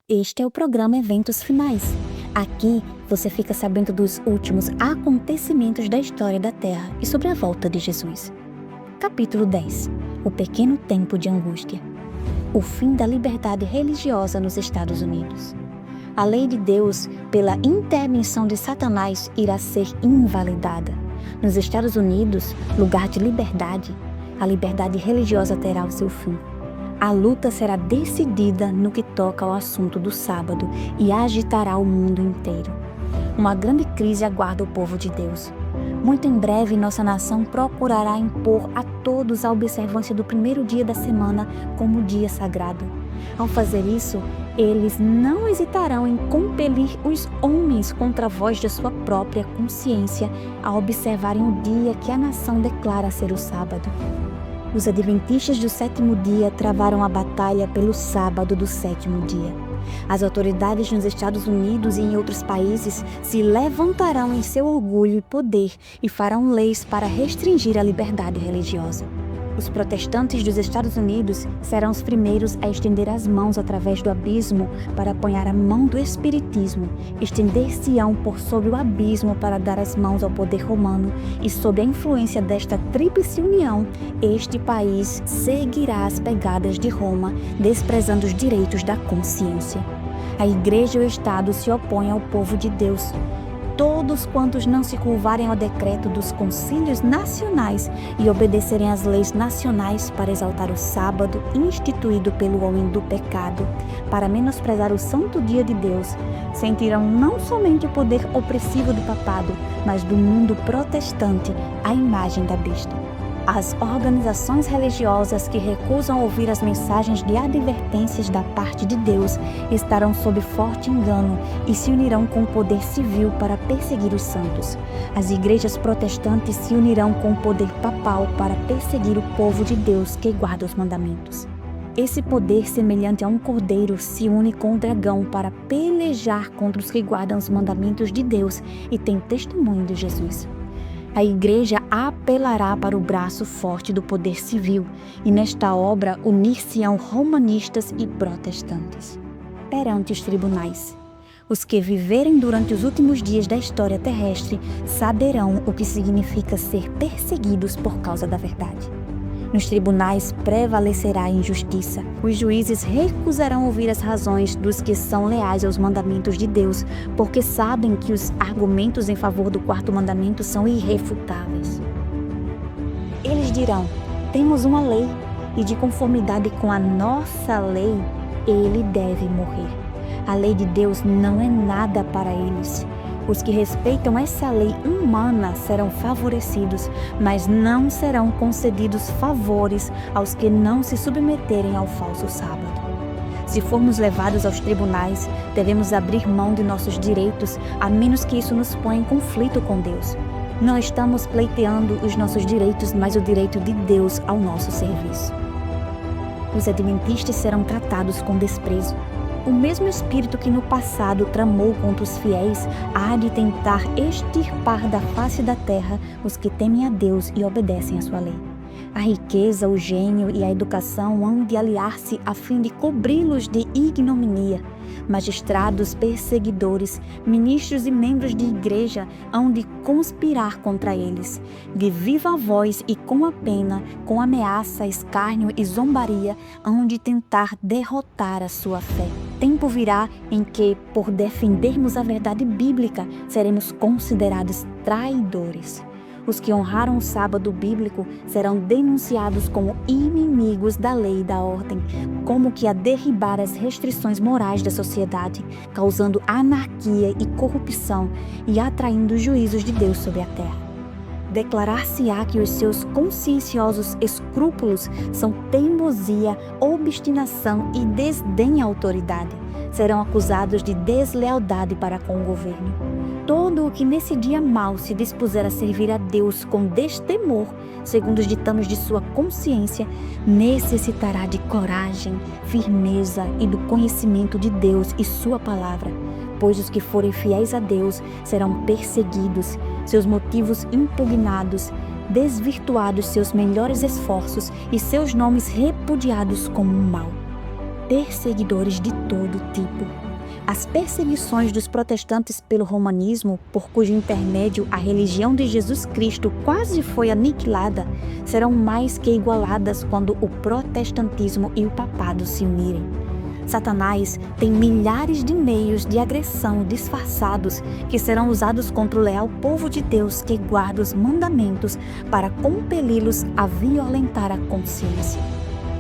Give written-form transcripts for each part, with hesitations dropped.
Este é o programa Eventos Finais. Aqui você fica sabendo dos últimos acontecimentos da história da Terra e sobre a volta de Jesus. Capítulo 10. O pequeno tempo de angústia. O fim da liberdade religiosa nos Estados Unidos. A lei de Deus, pela intervenção de Satanás, irá ser invalidada. Nos Estados Unidos, lugar de liberdade, a liberdade religiosa terá o seu fim. A luta será decidida no que toca ao assunto do sábado e agitará o mundo inteiro. Uma grande crise aguarda o povo de Deus. Muito em breve, nossa nação procurará impor a todos a observância do primeiro dia da semana como dia sagrado. Ao fazer isso, eles não hesitarão em compelir os homens contra a voz da sua própria consciência a observarem o dia que a nação declara ser o sábado. Os adventistas do sétimo dia travaram a batalha pelo sábado do sétimo dia. As autoridades nos Estados Unidos e em outros países se levantarão em seu orgulho e poder e farão leis para restringir a liberdade religiosa. Os protestantes dos Estados Unidos serão os primeiros a estender as mãos através do abismo para apanhar a mão do espiritismo, estender-se-ão por sobre o abismo para dar as mãos ao poder romano e sob a influência desta tríplice união, este país seguirá as pegadas de Roma, desprezando os direitos da consciência. A Igreja e o Estado se opõem ao povo de Deus. Todos quantos não se curvarem ao decreto dos concílios nacionais e obedecerem às leis nacionais para exaltar o sábado instituído pelo homem do pecado, para menosprezar o santo dia de Deus, sentirão não somente o poder opressivo do papado, mas do mundo protestante, a imagem da besta. As organizações religiosas que recusam ouvir as mensagens de advertências da parte de Deus estarão sob forte engano e se unirão com o poder civil para perseguir os santos. As igrejas protestantes se unirão com o poder papal para perseguir o povo de Deus que guarda os mandamentos. Esse poder, semelhante a um cordeiro, se une com o dragão para pelejar contra os que guardam os mandamentos de Deus e têm testemunho de Jesus. A Igreja apelará para o braço forte do poder civil e nesta obra unir-se-ão romanistas e protestantes. Perante os tribunais, os que viverem durante os últimos dias da história terrestre saberão o que significa ser perseguidos por causa da verdade. Nos tribunais prevalecerá a injustiça. Os juízes recusarão ouvir as razões dos que são leais aos mandamentos de Deus, porque sabem que os argumentos em favor do quarto mandamento são irrefutáveis. Eles dirão: temos uma lei, e de conformidade com a nossa lei, ele deve morrer. A lei de Deus não é nada para eles. Os que respeitam essa lei humana serão favorecidos, mas não serão concedidos favores aos que não se submeterem ao falso sábado. Se formos levados aos tribunais, devemos abrir mão de nossos direitos, a menos que isso nos ponha em conflito com Deus. Não estamos pleiteando os nossos direitos, mas o direito de Deus ao nosso serviço. Os adventistas serão tratados com desprezo. O mesmo espírito que no passado tramou contra os fiéis há de tentar extirpar da face da terra os que temem a Deus e obedecem à sua lei. A riqueza, o gênio e a educação hão de aliar-se a fim de cobri-los de ignominia. Magistrados, perseguidores, ministros e membros de igreja hão de conspirar contra eles. De viva voz e com a pena, com ameaça, escárnio e zombaria, hão de tentar derrotar a sua fé. Tempo virá em que, por defendermos a verdade bíblica, seremos considerados traidores. Os que honraram o sábado bíblico serão denunciados como inimigos da lei e da ordem, como que a derribar as restrições morais da sociedade, causando anarquia e corrupção e atraindo os juízos de Deus sobre a terra. Declarar-se-á que os seus conscienciosos escrúpulos são teimosia, obstinação e desdém à autoridade. Serão acusados de deslealdade para com o governo. Todo o que nesse dia mau se dispuser a servir a Deus com destemor, segundo os ditames de sua consciência, necessitará de coragem, firmeza e do conhecimento de Deus e sua palavra, pois os que forem fiéis a Deus serão perseguidos, seus motivos impugnados, desvirtuados seus melhores esforços e seus nomes repudiados como um mal. perseguidores de todo tipo. As perseguições dos protestantes pelo romanismo, por cujo intermédio a religião de Jesus Cristo quase foi aniquilada, serão mais que igualadas quando o protestantismo e o papado se unirem. Satanás tem milhares de meios de agressão disfarçados que serão usados contra o leal povo de Deus que guarda os mandamentos para compeli-los a violentar a consciência.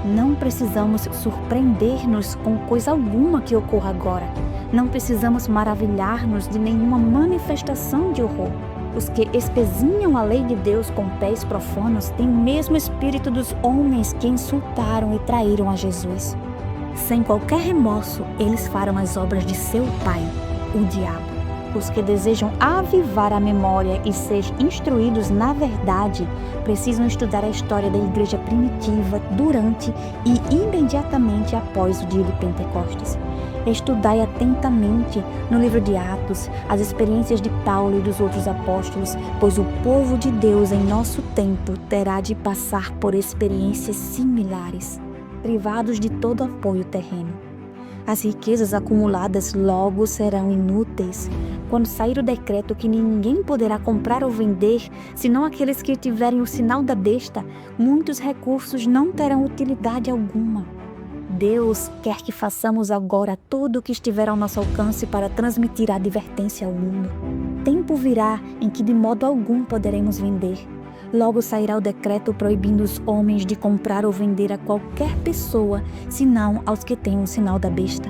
Não precisamos surpreender-nos com coisa alguma que ocorra agora. Não precisamos maravilhar-nos de nenhuma manifestação de horror. Os que espezinham a lei de Deus com pés profanos têm o mesmo espírito dos homens que insultaram e traíram a Jesus. Sem qualquer remorso, eles farão as obras de seu pai, o diabo. Os que desejam avivar a memória e ser instruídos na verdade precisam estudar a história da igreja primitiva durante e imediatamente após o dia de Pentecostes. Estudai atentamente no livro de Atos as experiências de Paulo e dos outros apóstolos, pois o povo de Deus em nosso tempo terá de passar por experiências similares, privados de todo apoio terreno. As riquezas acumuladas logo serão inúteis quando sair o decreto que ninguém poderá comprar ou vender, senão aqueles que tiverem o sinal da besta. Muitos recursos não terão utilidade alguma. Deus quer que façamos agora tudo o que estiver ao nosso alcance para transmitir a advertência ao mundo. Tempo virá em que de modo algum poderemos vender. Logo sairá o decreto proibindo os homens de comprar ou vender a qualquer pessoa, senão aos que têm o sinal da besta.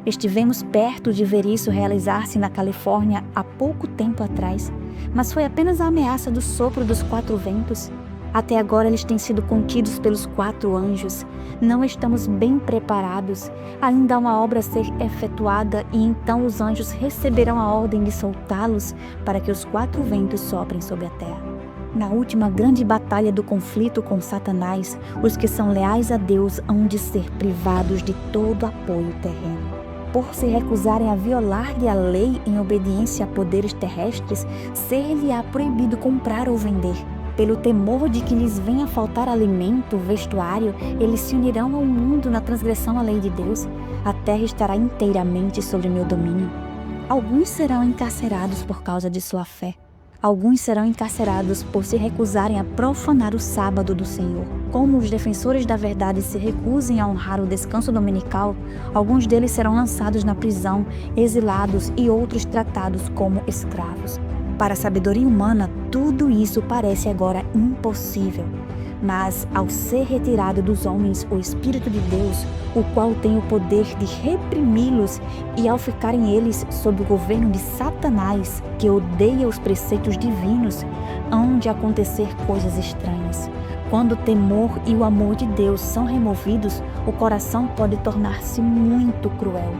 Estivemos perto de ver isso realizar-se na Califórnia há pouco tempo atrás, mas foi apenas a ameaça do sopro dos 4 ventos. Até agora eles têm sido contidos pelos 4 anjos. Não estamos bem preparados. Ainda há uma obra a ser efetuada e então os anjos receberão a ordem de soltá-los para que os 4 ventos soprem sobre a terra. Na última grande batalha do conflito com Satanás, os que são leais a Deus hão de ser privados de todo apoio terreno. Por se recusarem a violar-lhe a lei em obediência a poderes terrestres, ser-lhe-á proibido comprar ou vender. Pelo temor de que lhes venha faltar alimento, vestuário, eles se unirão ao mundo na transgressão à lei de Deus. A terra estará inteiramente sob meu domínio. Alguns serão encarcerados por causa de sua fé. Alguns serão encarcerados por se recusarem a profanar o sábado do Senhor. Como os defensores da verdade se recusem a honrar o descanso dominical, alguns deles serão lançados na prisão, exilados e outros tratados como escravos. Para a sabedoria humana, tudo isso parece agora impossível. Mas, ao ser retirado dos homens o Espírito de Deus, o qual tem o poder de reprimi-los, e ao ficarem eles sob o governo de Satanás, que odeia os preceitos divinos, hão de acontecer coisas estranhas. Quando o temor e o amor de Deus são removidos, o coração pode tornar-se muito cruel.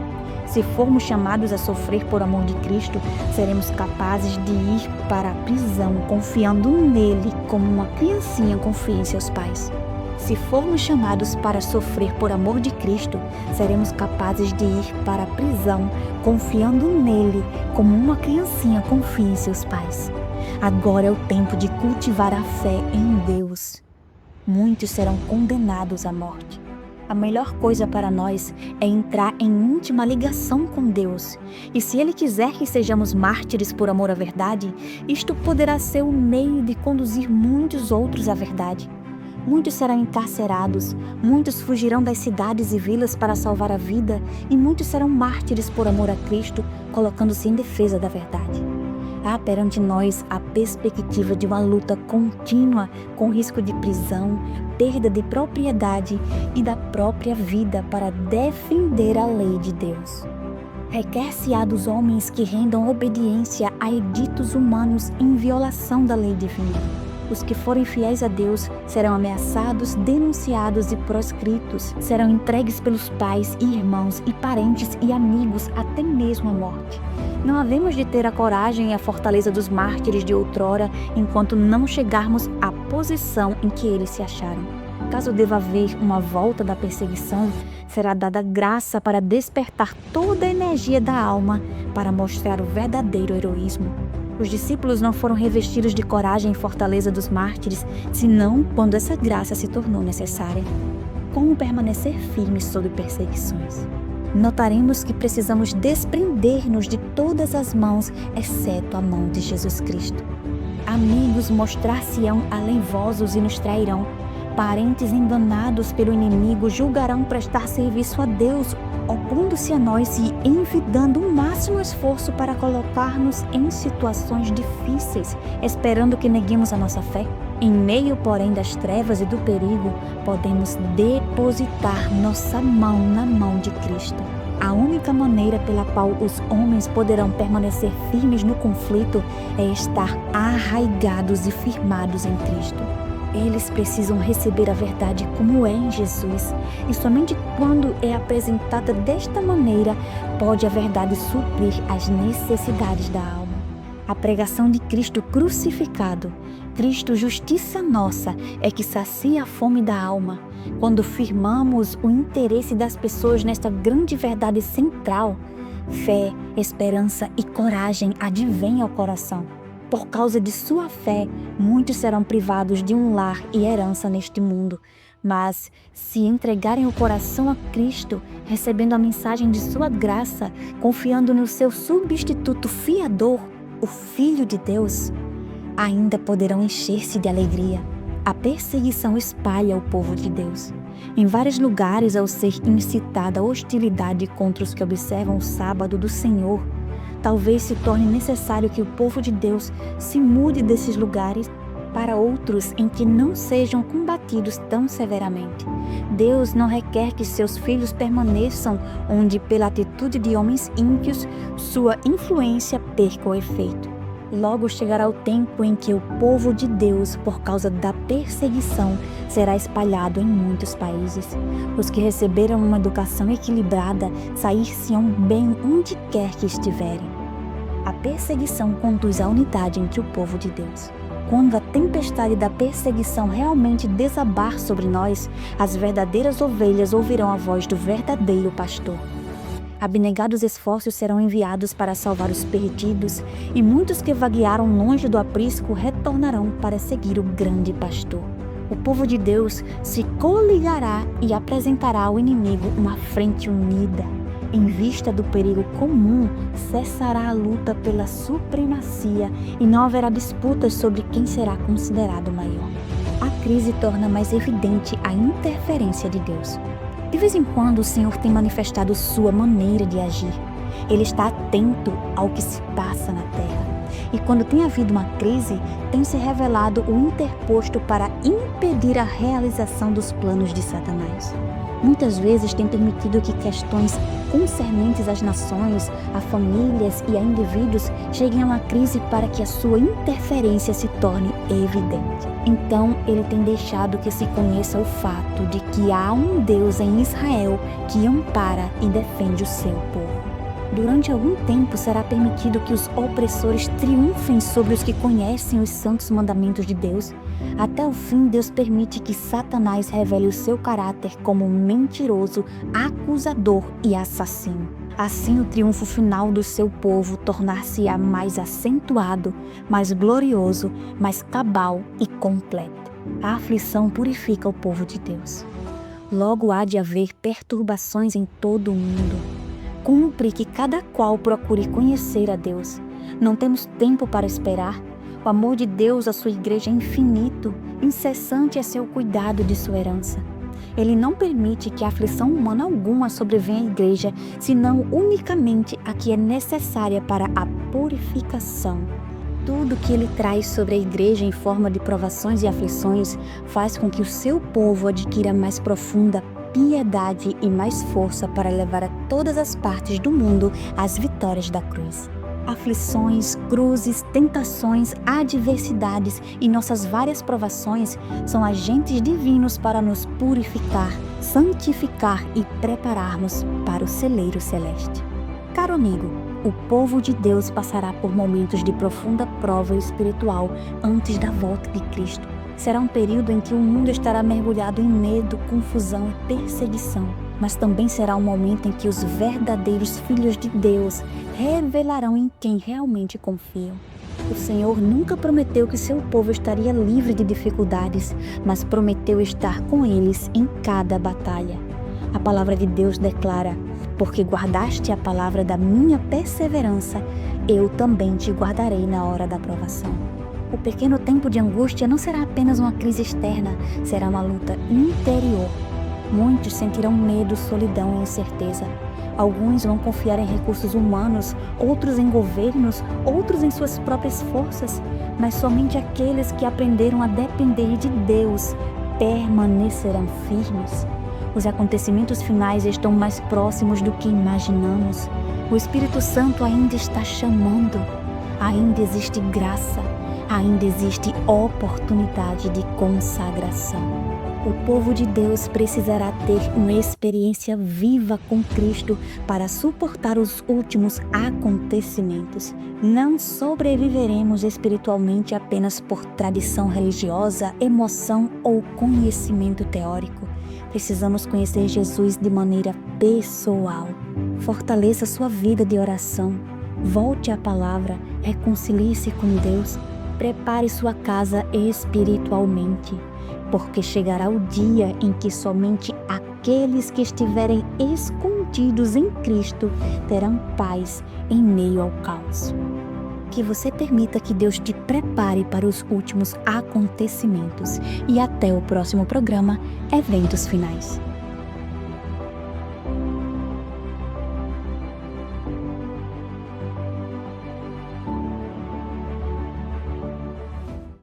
Se formos chamados a sofrer por amor de Cristo, seremos capazes de ir para a prisão confiando nele como uma criancinha confia em seus pais. Se formos chamados para sofrer por amor de Cristo, seremos capazes de ir para a prisão confiando nele como uma criancinha confia em seus pais. Agora é o tempo de cultivar a fé em Deus. Muitos serão condenados à morte. A melhor coisa para nós é entrar em íntima ligação com Deus. E se Ele quiser que sejamos mártires por amor à verdade, isto poderá ser o meio de conduzir muitos outros à verdade. Muitos serão encarcerados, muitos fugirão das cidades e vilas para salvar a vida, e muitos serão mártires por amor a Cristo, colocando-se em defesa da verdade. Há perante nós a perspectiva de uma luta contínua com risco de prisão, perda de propriedade e da própria vida para defender a lei de Deus. Requer-se-á dos homens que rendam obediência a editos humanos em violação da lei divina. Os que forem fiéis a Deus serão ameaçados, denunciados e proscritos, serão entregues pelos pais e irmãos e parentes e amigos até mesmo à morte. Não havemos de ter a coragem e a fortaleza dos mártires de outrora enquanto não chegarmos à posição em que eles se acharam. Caso deva haver uma volta da perseguição, será dada graça para despertar toda a energia da alma para mostrar o verdadeiro heroísmo. Os discípulos não foram revestidos de coragem e fortaleza dos mártires, senão quando essa graça se tornou necessária. como permanecer firmes sob perseguições. Notaremos que precisamos desprender-nos de todas as mãos, exceto a mão de Jesus Cristo. Amigos mostrar-se-ão aleivosos e nos trairão. Parentes enganados pelo inimigo julgarão prestar serviço a Deus, opondo-se a nós e envidando o máximo esforço para colocar-nos em situações difíceis, esperando que neguemos a nossa fé. Em meio, porém, das trevas e do perigo, podemos depositar nossa mão na mão de Cristo. A única maneira pela qual os homens poderão permanecer firmes no conflito é estar arraigados e firmados em Cristo. Eles precisam receber a verdade como é em Jesus, e somente quando é apresentada desta maneira pode a verdade suprir as necessidades da alma. A pregação de Cristo crucificado, Cristo justiça nossa, é que sacia a fome da alma. Quando firmamos o interesse das pessoas nesta grande verdade central, fé, esperança e coragem advêm ao coração. Por causa de sua fé, muitos serão privados de um lar e herança neste mundo. Mas, se entregarem o coração a Cristo, recebendo a mensagem de sua graça, confiando no seu substituto fiador, o Filho de Deus, ainda poderão encher-se de alegria. A perseguição espalha o povo de Deus. Em vários lugares, ao ser incitada a hostilidade contra os que observam o sábado do Senhor, talvez se torne necessário que o povo de Deus se mude desses lugares para outros em que não sejam combatidos tão severamente. Deus não requer que seus filhos permaneçam onde, pela atitude de homens ímpios, sua influência perca o efeito. Logo chegará o tempo em que o povo de Deus, por causa da perseguição, será espalhado em muitos países. Os que receberam uma educação equilibrada sair-se-ão bem onde quer que estiverem. A perseguição conduz à unidade entre o povo de Deus. Quando a tempestade da perseguição realmente desabar sobre nós, as verdadeiras ovelhas ouvirão a voz do verdadeiro pastor. Abnegados esforços serão enviados para salvar os perdidos, e muitos que vaguearam longe do aprisco retornarão para seguir o grande pastor. O povo de Deus se coligará e apresentará ao inimigo uma frente unida. Em vista do perigo comum, cessará a luta pela supremacia e não haverá disputas sobre quem será considerado maior. A crise torna mais evidente a interferência de Deus. De vez em quando, o Senhor tem manifestado sua maneira de agir. Ele está atento ao que se passa na terra. E quando tem havido uma crise, tem se revelado o interposto para impedir a realização dos planos de Satanás. Muitas vezes tem permitido que questões concernentes às nações, a famílias e a indivíduos cheguem a uma crise para que a sua interferência se torne evidente. Então, ele tem deixado que se conheça o fato de que há um Deus em Israel que ampara e defende o seu povo. Durante algum tempo será permitido que os opressores triunfem sobre os que conhecem os santos mandamentos de Deus. Até o fim, Deus permite que Satanás revele o seu caráter como mentiroso, acusador e assassino. Assim, o triunfo final do seu povo tornar-se-á mais acentuado, mais glorioso, mais cabal e completo. A aflição purifica o povo de Deus. Logo há de haver perturbações em todo o mundo. Cumpre que cada qual procure conhecer a Deus. Não temos tempo para esperar. O amor de Deus à sua igreja é infinito, incessante é seu cuidado de sua herança. Ele não permite que aflição humana alguma sobrevenha à igreja, senão unicamente a que é necessária para a purificação. Tudo que ele traz sobre a igreja em forma de provações e aflições faz com que o seu povo adquira mais profunda piedade e mais força para levar a todas as partes do mundo as vitórias da cruz. Aflições, cruzes, tentações, adversidades e nossas várias provações são agentes divinos para nos purificar, santificar e prepararmos para o celeiro celeste. Caro amigo, o povo de Deus passará por momentos de profunda prova espiritual antes da volta de Cristo. Será um período em que o mundo estará mergulhado em medo, confusão e perseguição. Mas também será um momento em que os verdadeiros filhos de Deus revelarão em quem realmente confiam. O Senhor nunca prometeu que seu povo estaria livre de dificuldades, mas prometeu estar com eles em cada batalha. A palavra de Deus declara: porque guardaste a palavra da minha perseverança, eu também te guardarei na hora da provação. O pequeno tempo de angústia não será apenas uma crise externa, será uma luta interior. Muitos sentirão medo, solidão e incerteza. Alguns vão confiar em recursos humanos, outros em governos, outros em suas próprias forças, mas somente aqueles que aprenderam a depender de Deus permanecerão firmes. Os acontecimentos finais estão mais próximos do que imaginamos. O Espírito Santo ainda está chamando. Ainda existe graça. Ainda existe oportunidade de consagração. O povo de Deus precisará ter uma experiência viva com Cristo para suportar os últimos acontecimentos. Não sobreviveremos espiritualmente apenas por tradição religiosa, emoção ou conhecimento teórico. Precisamos conhecer Jesus de maneira pessoal. Fortaleça sua vida de oração. Volte à palavra, reconcilie-se com Deus. Prepare sua casa espiritualmente, porque chegará o dia em que somente aqueles que estiverem escondidos em Cristo terão paz em meio ao caos. Que você permita que Deus te prepare para os últimos acontecimentos. E até o próximo programa, Eventos Finais.